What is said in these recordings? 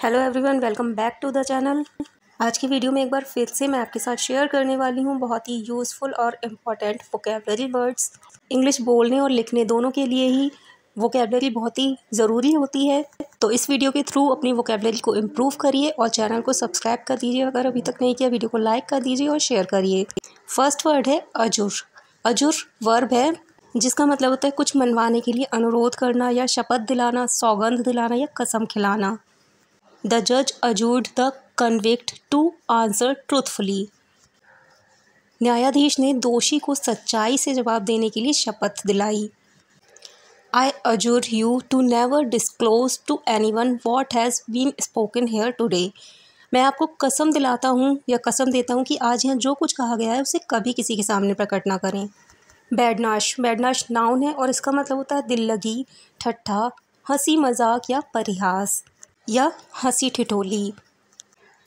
Hello everyone, welcome back to the channel. आज की video में एक बार फिर से मैं आपके साथ शेयर करने वाली हूँ बहुत ही यूज़फुल और इम्पॉर्टेंट वोकेबलरी वर्ड्स। इंग्लिश बोलने और लिखने दोनों के लिए ही वोकेबलरी बहुत ही ज़रूरी होती है। तो इस वीडियो के थ्रू अपनी वोकेबलरी को इम्प्रूव करिए और चैनल को सब्सक्राइब कर दीजिए अगर अभी तक नहीं किया। वीडियो को लाइक कर दीजिए और शेयर करिए। फर्स्ट वर्ड है अजुर। अजुर वर्ब है जिसका मतलब होता है कुछ मनवाने के लिए अनुरोध करना या शपथ दिलाना, सौगंध दिलाना या कसम खिलाना। The judge adjured the convict to answer truthfully. न्यायाधीश ने दोषी को सच्चाई से जवाब देने के लिए शपथ दिलाई। I adjure you to never disclose to anyone what has been spoken here today. मैं आपको कसम दिलाता हूँ या कसम देता हूँ कि आज यहाँ जो कुछ कहा गया है उसे कभी किसी के सामने प्रकट ना करें। बैडनाश। बैडनाश नाउन है और इसका मतलब होता है दिल लगी, ठट्ठा, हंसी मजाक या परिहास या हंसी ठिठोली।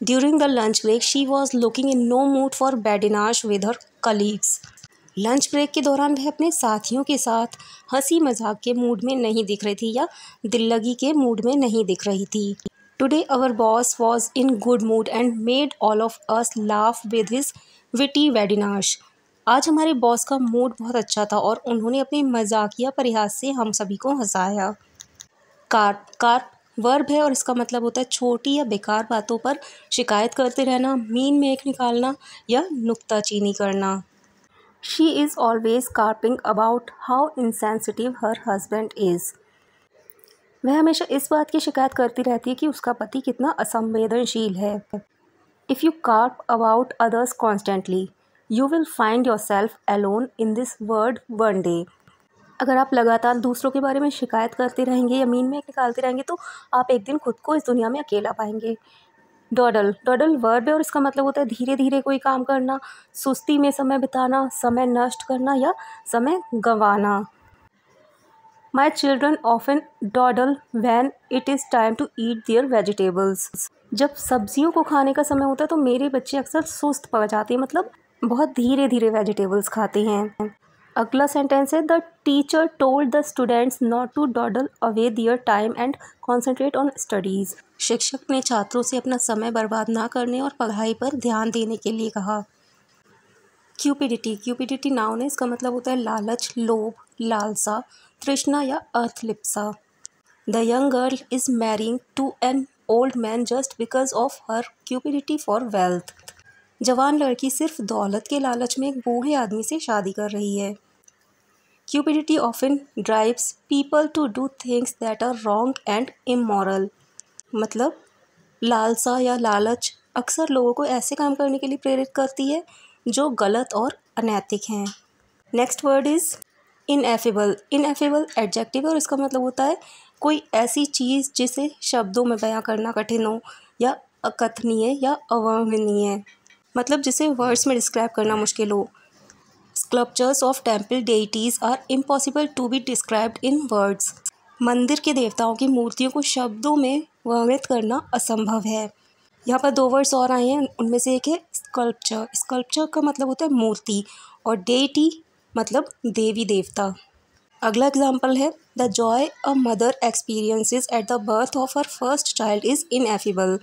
During the lunch break she was looking in no mood for badinage with her colleagues. Lunch break के दौरान वह अपने साथियों के साथ हंसी मजाक के मूड में नहीं दिख रही थी या दिल लगी के मूड में नहीं दिख रही थी। Today our boss was in good mood and made all of us laugh with his witty badinage. आज हमारे बॉस का मूड बहुत अच्छा था और उन्होंने अपने मजाकिया परिहास से हम सभी को हंसाया। कार्प। कार्प वर्ब है और इसका मतलब होता है छोटी या बेकार बातों पर शिकायत करते रहना, मीन मेक निकालना या नुक्ताचीनी करना। She is always carping about how insensitive her husband is. वह हमेशा इस बात की शिकायत करती रहती है कि उसका पति कितना असंवेदनशील है। If you carp about others constantly you will find your self alone in this world one day. अगर आप लगातार दूसरों के बारे में शिकायत करते रहेंगे या मीन में निकालते रहेंगे तो आप एक दिन खुद को इस दुनिया में अकेला पाएंगे। डॉडल। डॉडल वर्ब है और इसका मतलब होता है धीरे धीरे कोई काम करना, सुस्ती में समय बिताना, समय नष्ट करना या समय गंवाना। My children often dawdle when it is time to eat their vegetables. जब सब्जियों को खाने का समय होता है तो मेरे बच्चे अक्सर सुस्त पड़ जाते हैं, मतलब बहुत धीरे धीरे वेजिटेबल्स खाते हैं। अगला सेंटेंस है the teacher told the students not to dawdle away their time and concentrate on studies. शिक्षक ने छात्रों से अपना समय बर्बाद ना करने और पढ़ाई पर ध्यान देने के लिए कहा। क्यूपिडिटी। क्यूपिडिटी नाउन है, इसका मतलब होता है लालच, लोभ, लालसा, तृष्णा या अर्थलिप्सा। The young girl is marrying to an old man just because of her cupidity for wealth. जवान लड़की सिर्फ दौलत के लालच में एक बूढ़े आदमी से शादी कर रही है। Cupidity often drives people to do things that are wrong and immoral. मतलब लालसा या लालच अक्सर लोगों को ऐसे काम करने के लिए प्रेरित करती है जो गलत और अनैतिक हैं। Next word is ineffable. Ineffable adjective है और इसका मतलब होता है कोई ऐसी चीज़ जिसे शब्दों में बयां करना कठिन हो या अकथनीय या अवर्णनीय, मतलब जिसे वर्ड्स में डिस्क्राइब करना मुश्किल हो। Sculptures of temple deities are impossible to be described in words. मंदिर के देवताओं की मूर्तियों को शब्दों में वर्णित करना असंभव है। यहाँ पर दो वर्ड्स और आए हैं, उनमें से एक है स्कल्पचर। स्कल्पचर का मतलब होता है मूर्ति और डेइटी मतलब देवी देवता। अगला एग्जाम्पल है the Joy a mother experiences at the birth of her first child is ineffable.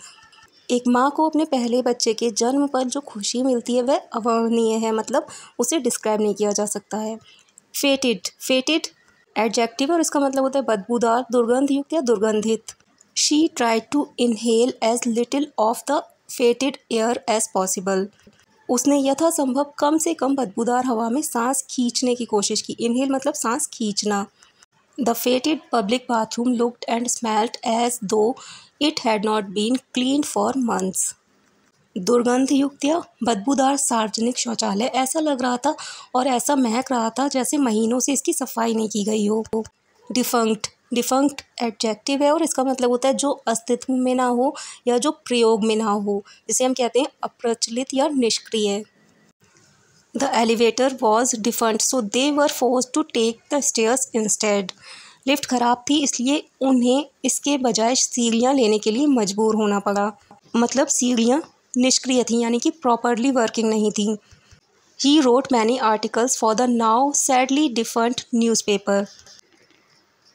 एक माँ को अपने पहले बच्चे के जन्म पर जो खुशी मिलती है वह अवर्णनीय है, मतलब उसे डिस्क्राइब नहीं किया जा सकता है। फेटेड। फेटेड एडजेक्टिव और इसका मतलब होता है बदबूदार, दुर्गंधयुक्त या दुर्गंधित। She tried to inhale as little of the fetid air as possible. उसने यथासंभव कम से कम बदबूदार हवा में सांस खींचने की कोशिश की। इनहेल मतलब सांस खींचना। The fated public bathroom looked and smelled as though it had not been cleaned for months. दुर्गंधयुक्त या बदबूदार सार्वजनिक शौचालय ऐसा लग रहा था और ऐसा महक रहा था जैसे महीनों से इसकी सफाई नहीं की गई हो। डिफंक्ट। डिफंक्ट एडजेक्टिव है और इसका मतलब होता है जो अस्तित्व में ना हो या जो प्रयोग में ना हो, जिसे हम कहते हैं अप्रचलित या निष्क्रिय। The elevator was defunct, so they were forced to take the stairs instead. Lift खराब थी इसलिए उन्हें इसके बजाय सीढ़ियाँ लेने के लिए मजबूर होना पड़ा, मतलब सीढ़ियाँ निष्क्रिय थीं यानी कि प्रॉपरली वर्किंग नहीं थी। He wrote many articles for the now sadly defunct newspaper.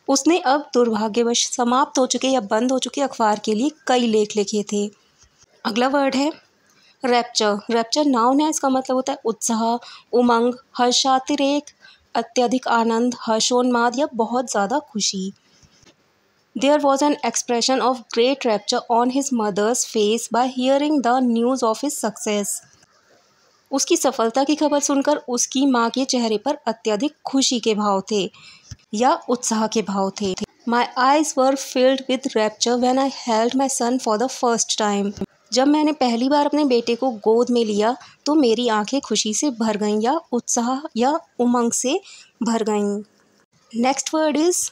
उसने अब दुर्भाग्यवश समाप्त हो चुके या बंद हो चुके अखबार के लिए कई लेख लिखे थे। अगला वर्ड है रैप्चर। रैप्चर नाउन है, इसका मतलब होता है उत्साह, उमंग, हर्षातिरेक, अत्यधिक आनंद, हर्षोन्माद या बहुत ज़्यादा खुशी। There was an expression of great rapture on his mother's face by hearing the news of his success. उसकी सफलता की खबर सुनकर उसकी माँ के चेहरे पर अत्यधिक खुशी के भाव थे या उत्साह के भाव थे। My eyes were filled with rapture when I held my son for the first time. जब मैंने पहली बार अपने बेटे को गोद में लिया तो मेरी आंखें खुशी से भर गईं या उत्साह या उमंग से भर गईं। Next word is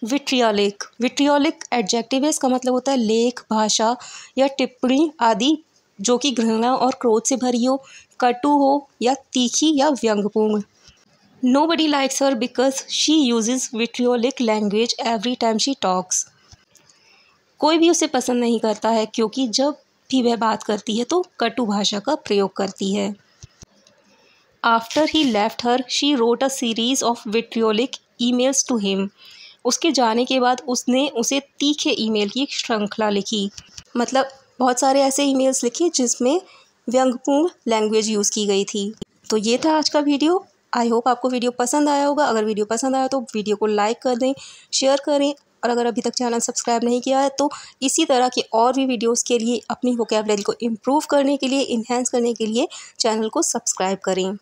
vitriolic. Vitriolic adjective है, इसका मतलब होता है लेख, भाषा या टिप्पणी आदि जो कि घृणा और क्रोध से भरी हो, कटु हो या तीखी या व्यंग्यपूर्ण। Nobody likes her because she uses vitriolic language every time she talks. कोई भी उसे पसंद नहीं करता है क्योंकि जब भी वह बात करती है तो कटु भाषा का प्रयोग करती है। After he left her, she wrote a series of vitriolic emails to him. उसके जाने के बाद उसने उसे तीखे ईमेल की एक श्रृंखला लिखी, मतलब बहुत सारे ऐसे ईमेल्स लिखे जिसमें व्यंग्यपूर्ण लैंग्वेज यूज़ की गई थी। तो ये था आज का वीडियो। आई होप आपको वीडियो पसंद आया होगा। अगर वीडियो पसंद आया तो वीडियो को लाइक कर दें, शेयर करें और अगर अभी तक चैनल सब्सक्राइब नहीं किया है तो इसी तरह के और भी वीडियोस के लिए अपनी वोकैबुलरी को इम्प्रूव करने के लिए, इन्हेंस करने के लिए चैनल को सब्सक्राइब करें।